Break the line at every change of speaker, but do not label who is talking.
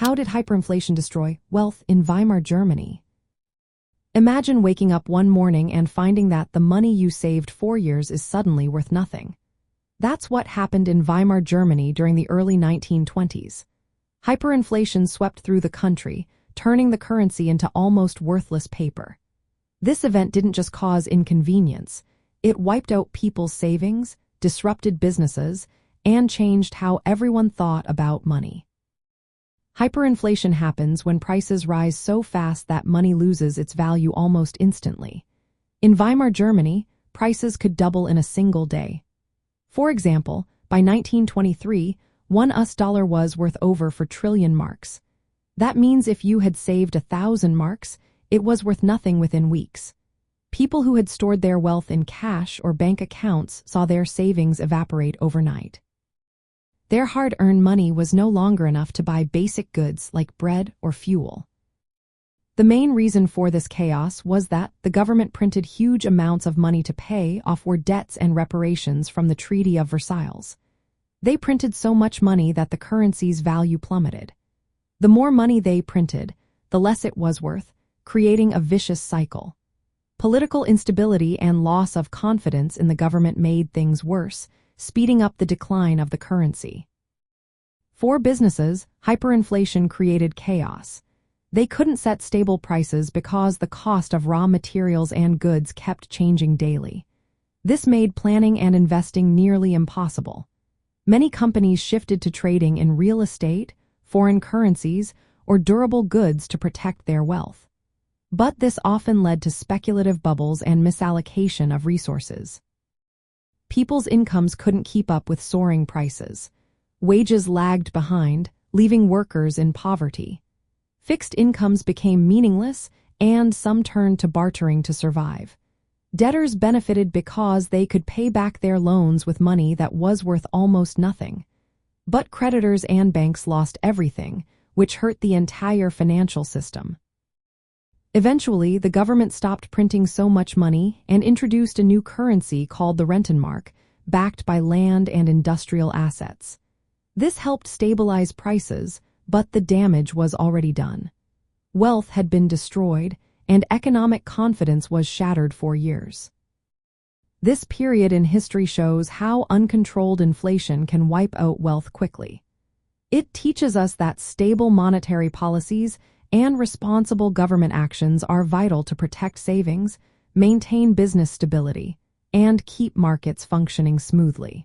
How did hyperinflation destroy wealth in Weimar, Germany? Imagine waking up one morning and finding that the money you saved 4 years is suddenly worth nothing. That's what happened in Weimar, Germany during the early 1920s. Hyperinflation swept through the country, turning the currency into almost worthless paper. This event didn't just cause inconvenience, it wiped out people's savings, disrupted businesses, and changed how everyone thought about money. Hyperinflation happens when prices rise so fast that money loses its value almost instantly. In Weimar, Germany, prices could double in a single day. For example, by 1923, one US dollar was worth over 4 trillion marks. That means if you had saved 1,000 marks, it was worth nothing within weeks. People who had stored their wealth in cash or bank accounts saw their savings evaporate overnight. Their hard-earned money was no longer enough to buy basic goods like bread or fuel. The main reason for this chaos was that the government printed huge amounts of money to pay off war debts and reparations from the Treaty of Versailles. They printed so much money that the currency's value plummeted. The more money they printed, the less it was worth, creating a vicious cycle. Political instability and loss of confidence in the government made things worse, speeding up the decline of the currency. For businesses, hyperinflation created chaos. They couldn't set stable prices because the cost of raw materials and goods kept changing daily. This made planning and investing nearly impossible. Many companies shifted to trading in real estate, foreign currencies, or durable goods to protect their wealth. But this often led to speculative bubbles and misallocation of resources. People's incomes couldn't keep up with soaring prices. Wages lagged behind, leaving workers in poverty. Fixed incomes became meaningless, and some turned to bartering to survive. Debtors benefited because they could pay back their loans with money that was worth almost nothing. But creditors and banks lost everything, which hurt the entire financial system. Eventually, the government stopped printing so much money and introduced a new currency called the Rentenmark, backed by land and industrial assets. This helped stabilize prices, but the damage was already done. Wealth had been destroyed, and economic confidence was shattered for years. This period in history shows how uncontrolled inflation can wipe out wealth quickly. It teaches us that stable monetary policies and responsible government actions are vital to protect savings, maintain business stability, and keep markets functioning smoothly.